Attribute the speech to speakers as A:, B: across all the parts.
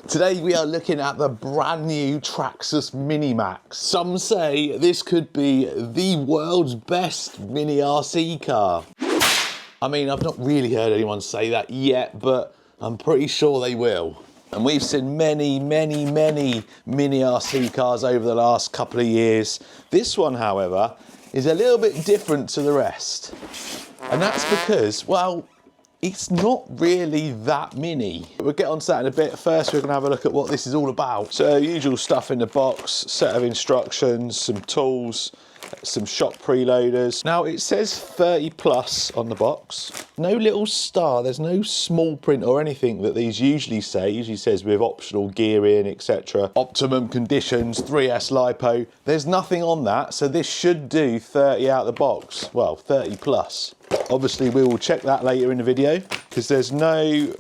A: Today we are looking at the brand new Traxxas Mini Max. Some say this could be the world's best mini RC car. I mean, I've not really heard anyone say that yet, but I'm pretty sure they will. And we've seen many mini RC cars over the last couple of years. This one, however, is a little bit different to the rest. And that's because, well, it's not really that mini. We'll get onto that in a bit. First, we're gonna have a look at what this is all about. So, usual stuff in the box, set of instructions, some tools, some shock preloaders. Now, it says 30 plus on the box. No little star, there's no small print or anything that these usually say. It usually says with optional gearing, etc. Optimum conditions, 3S LiPo. There's nothing on that, so this should do 30 out of the box. Well, 30 plus. Obviously, we will check that later in the video because there's no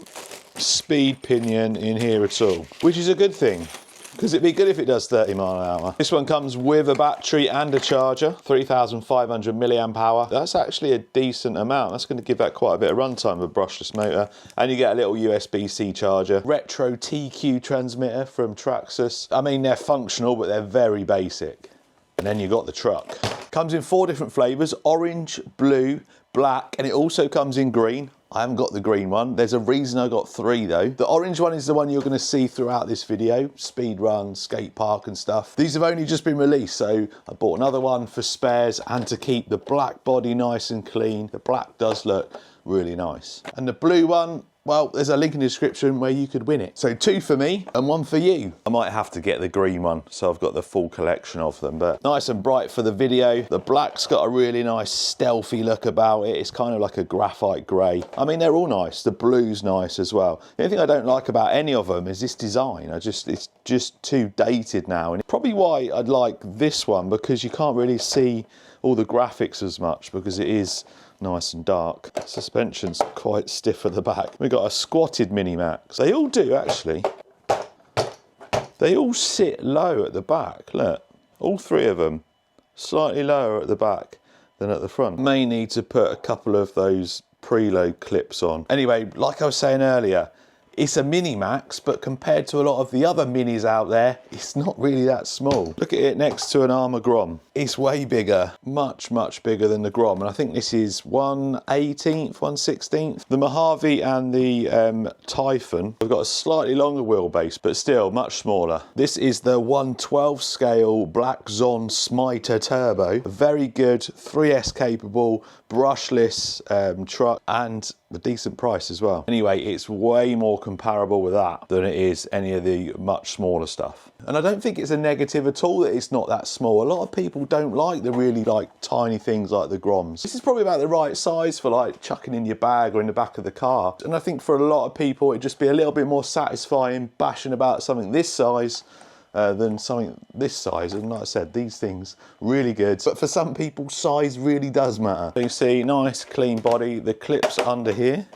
A: speed pinion in here at all, which is a good thing because it'd be good if it does 30 mile an hour. This one comes with a battery and a charger, 3,500 milliamp hour. That's actually a decent amount. That's going to give that quite a bit of runtime with a brushless motor. And you get a little USB-C charger. Retro TQ transmitter from Traxxas. I mean, they're functional, but they're very basic. And then you got the truck. Comes in 4 different flavours, orange, blue, black, and it also comes in green. I haven't got the green one. There's a reason I got 3 though. The orange one is the one you're going to see throughout this video. Speed run, skate park and stuff. These have only just been released, so I bought another one for spares and to keep the black body nice and clean. The black does look really nice. And the blue one, well, there's a link in the description where you could win it. So 2 for me and 1 for you. I might have to get the green one, so I've got the full collection of them, but nice and bright for the video. The black's got a really nice stealthy look about it. It's kind of like a graphite grey. I mean, they're all nice. The blue's nice as well. The only thing I don't like about any of them is this design. It's just too dated now. And probably why I'd like this one, because you can't really see all the graphics as much because it is nice and dark. Suspension's quite stiff at the back. We've got a squatted Mini Max. They all do, actually. They all sit low at the back. Look, all 3 of them slightly lower at the back than at the front. May need to put a couple of those preload clips on. Anyway, like I was saying earlier, it's a Mini Max, but compared to a lot of the other minis out there, it's not really that small. Look at it next to an Armour Grom. It's way bigger, much bigger than the Grom. And I think this is 1/18th, 1/16th. The Mojave and the Typhon have got a slightly longer wheelbase, but still much smaller. This is the 1/12 scale Black Zon Smiter Turbo. A very good 3S capable, brushless truck, and a decent price as well. Anyway, it's way more comparable with that than it is any of the much smaller stuff. And I don't think it's a negative at all that it's not that small. A lot of people don't like the really tiny things like the Groms. This is probably about the right size for like chucking in your bag or in the back of the car. And I think for a lot of people it'd just be a little bit more satisfying bashing about something this size than something this size. And like I said, these things really good, but for some people size really does matter. So you see, nice clean body. The clips under here,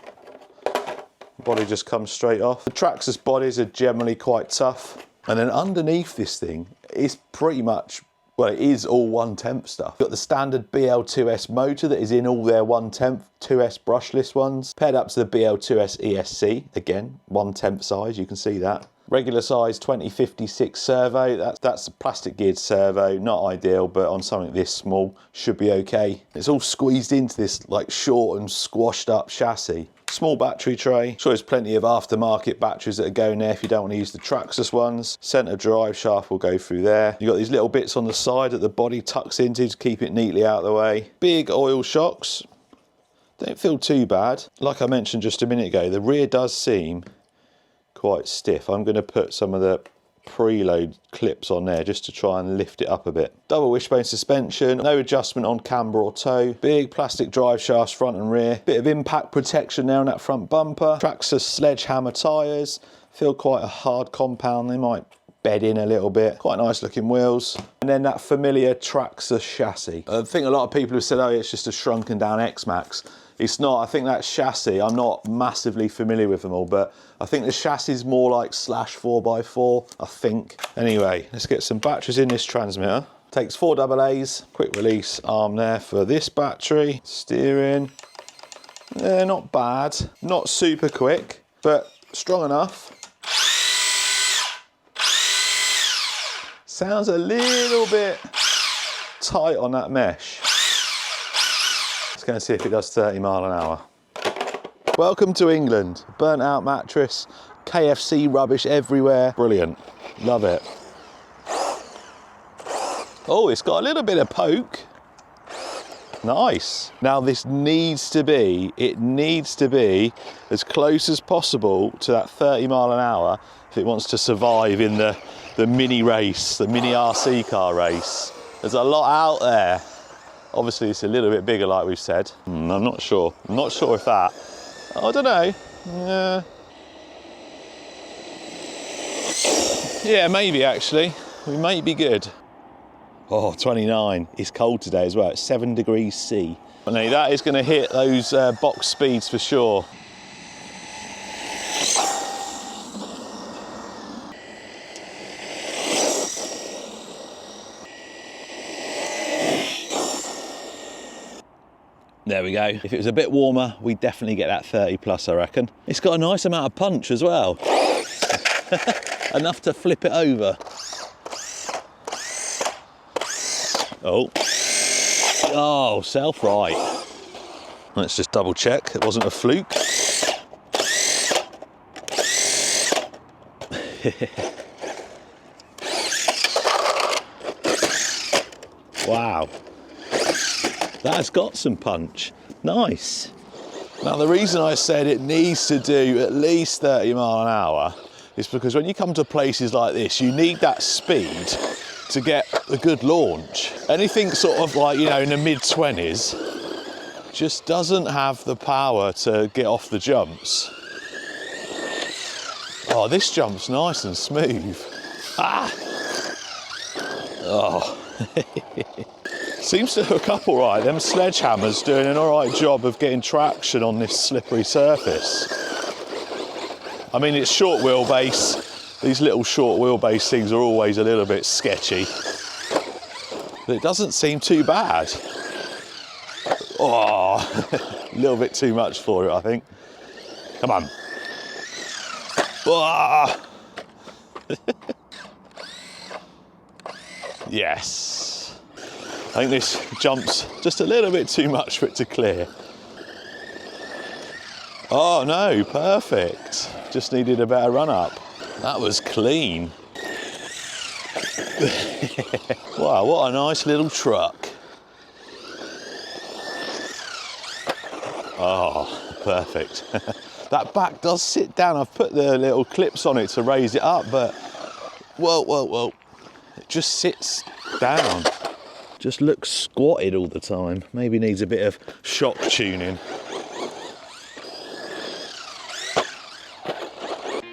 A: the body just comes straight off. The Traxxas bodies are generally quite tough, and then underneath this thing is pretty much, well, it is all 1/10 stuff. Got the standard BL2S motor that is in all their 1/10 2S brushless ones, paired up to the BL2S ESC, again 1/10 size, you can see that. Regular size 2056 servo, that's a plastic geared servo, not ideal, but on something this small should be okay. It's all squeezed into this like short and squashed up chassis. Small battery tray. Sure, there's plenty of aftermarket batteries that are going there if you don't want to use the Traxxas ones. Centre drive shaft will go through there. You've got these little bits on the side that the body tucks into to keep it neatly out of the way. Big oil shocks. Don't feel too bad. Like I mentioned just a minute ago, the rear does seem quite stiff. I'm going to put some of the preload clips on there just to try and lift it up a bit. Double wishbone suspension, no adjustment on camber or toe. Big plastic drive shafts front and rear. Bit of impact protection there on that front bumper. Traxxas sledgehammer tyres. Feel quite a hard compound. They might bed in a little bit. Quite nice looking wheels. And then that familiar Traxxas chassis. I think a lot of people have said, oh, it's just a shrunken down X-Max. It's not. I think that chassis, I'm not massively familiar with them all, but I think the chassis is more like /4x4, I think. Anyway, let's get some batteries in this transmitter. Takes 4 AA's, quick release arm there for this battery. Steering, not bad. Not super quick, but strong enough. sounds a little bit tight on that mesh. Let's go and see if it does 30 mile an hour. Welcome to England. Burnt out mattress, KFC rubbish everywhere. Brilliant, love it. Oh, it's got a little bit of poke. Nice. Now this needs to be as close as possible to that 30 mile an hour if it wants to survive in the mini race, the mini RC car race. There's a lot out there. Obviously it's a little bit bigger like we've said. I'm not sure. I'm not sure if that, I don't know. Yeah, maybe actually. We might be good. Oh, 29. It's cold today as well. It's 7 degrees C. Now that is going to hit those box speeds for sure. There we go. If it was a bit warmer, we'd definitely get that 30 plus, I reckon. It's got a nice amount of punch as well. Enough to flip it over. Oh. Oh, self-right. Let's just double check it wasn't a fluke. Wow. That's got some punch. Nice. Now the reason I said it needs to do at least 30 mile an hour is because when you come to places like this, you need that speed to get a good launch. Anything sort of like, you know, in the mid-20s just doesn't have the power to get off the jumps. Oh, this jump's nice and smooth. Ah! Oh. Seems to hook up all right. Them sledgehammers doing an all right job of getting traction on this slippery surface. I mean, it's short wheelbase. These little short wheelbase things are always a little bit sketchy. But it doesn't seem too bad. Oh, a little bit too much for it, I think. Come on. Oh. Yes. I think this jump's just a little bit too much for it to clear. Oh no, perfect. Just needed a better run up. That was clean. Wow, what a nice little truck. Oh, perfect. That back does sit down. I've put the little clips on it to raise it up, but whoa. It just sits down. Just looks squatted all the time. Maybe needs a bit of shock tuning.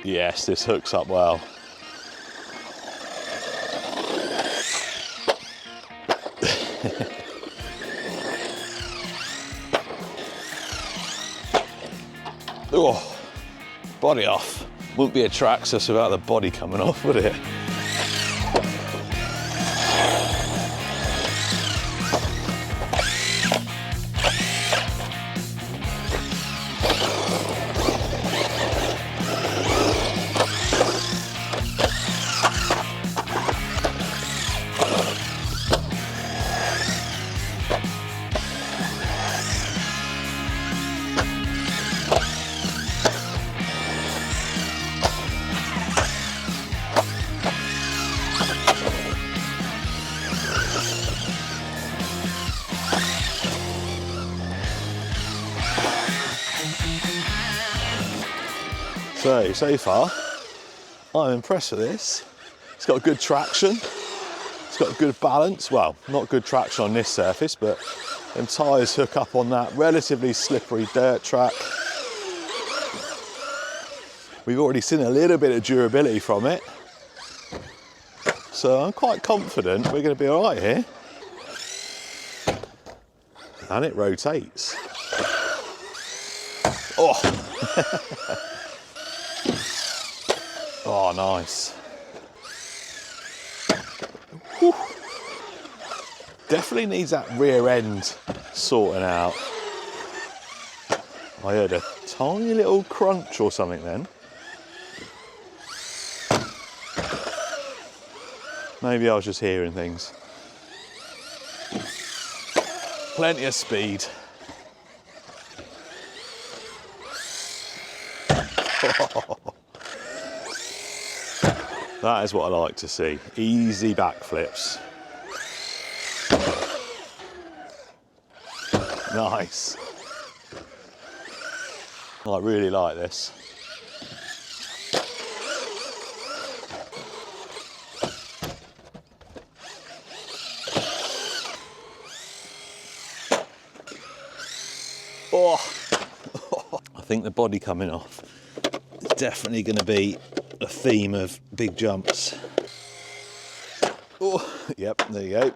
A: Yes, this hooks up well. Oh, body off. Wouldn't be a Traxxas without the body coming off, would it? So far, I'm impressed with this. It's got good traction. It's got good balance. Well, not good traction on this surface, but them tyres hook up on that relatively slippery dirt track. We've already seen a little bit of durability from it. So I'm quite confident we're going to be all right here. And it rotates. Oh! Oh, nice. Whew. Definitely needs that rear end sorting out. I heard a tiny little crunch or something then. Maybe I was just hearing things. Plenty of speed. That is what I like to see. Easy backflips. Nice. I really like this. Oh, I think the body coming off is definitely going to be a theme of big jumps. Oh, yep, there you go.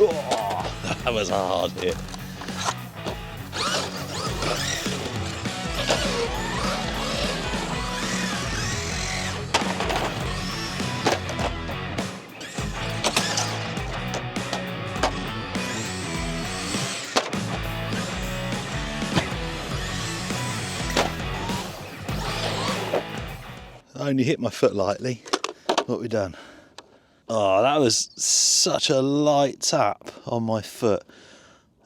A: Oh, that was a hard hit. I only hit my foot lightly. What we done? Oh, that was such a light tap on my foot.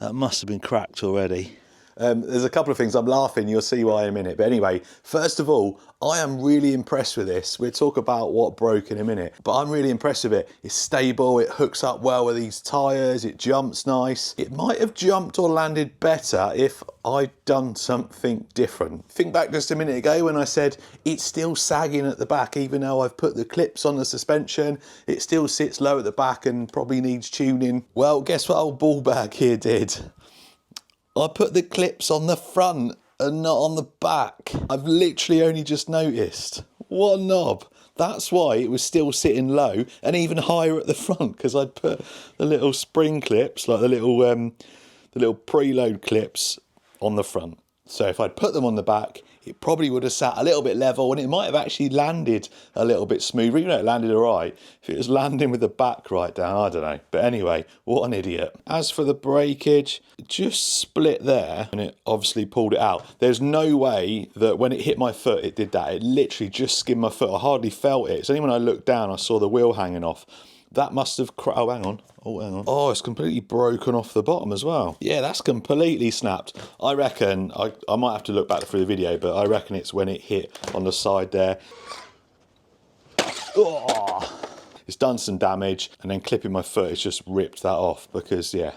A: That must have been cracked already. There's a couple of things. I'm laughing, you'll see why in a minute. But anyway, first of all, I am really impressed with this. We'll talk about what broke in a minute, but I'm really impressed with it. It's stable, it hooks up well with these tyres, it jumps nice. It might have jumped or landed better if I'd done something different. Think back just a minute ago when I said it's still sagging at the back, even though I've put the clips on the suspension, it still sits low at the back and probably needs tuning. Well, guess what old ball bag here did? I put the clips on the front and not on the back. I've literally only just noticed. What a knob. That's why it was still sitting low and even higher at the front, because I'd put the little spring clips, like the little preload clips on the front. So if I'd put them on the back, it probably would have sat a little bit level and it might have actually landed a little bit smoother. Even though it landed all right, if it was landing with the back right down, I don't know. But anyway, what an idiot. As for the breakage, it just split there and it obviously pulled it out. There's no way that when it hit my foot, it did that. It literally just skimmed my foot. I hardly felt it. It's only when I looked down, I saw the wheel hanging off. That must have, oh, hang on. Oh, hang on. Oh, it's completely broken off the bottom as well. Yeah, that's completely snapped. I reckon, I might have to look back through the video, but I reckon it's when it hit on the side there. Oh, it's done some damage, and then clipping my foot, it's just ripped that off because, yeah,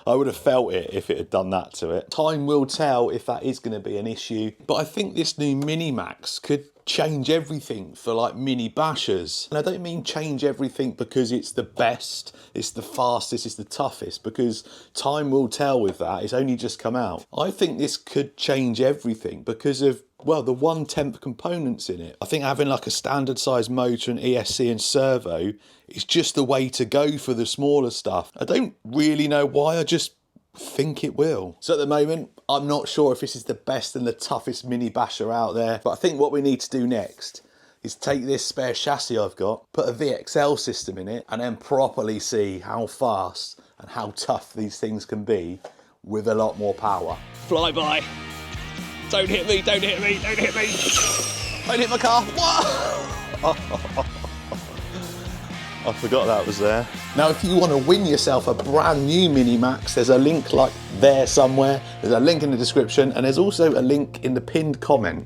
A: I would have felt it if it had done that to it. Time will tell if that is going to be an issue, but I think this new Mini Max could change everything for like mini bashers. And I don't mean change everything because it's the best, it's the fastest, it's the toughest, because time will tell with that. It's only just come out. I think this could change everything because of, well, the 1/10 components in it. I think having like a standard size motor and ESC and servo is just the way to go for the smaller stuff. I don't really know why, I just think it will. So at the moment, I'm not sure if this is the best and the toughest mini basher out there, but I think what we need to do next is take this spare chassis I've got, put a VXL system in it, and then properly see how fast and how tough these things can be with a lot more power. Fly by. Don't hit me, don't hit me, don't hit me. Don't hit my car. Whoa! I forgot that was there. Now, if you want to win yourself a brand new Mini Max, there's a link like there somewhere. There's a link in the description, and there's also a link in the pinned comment.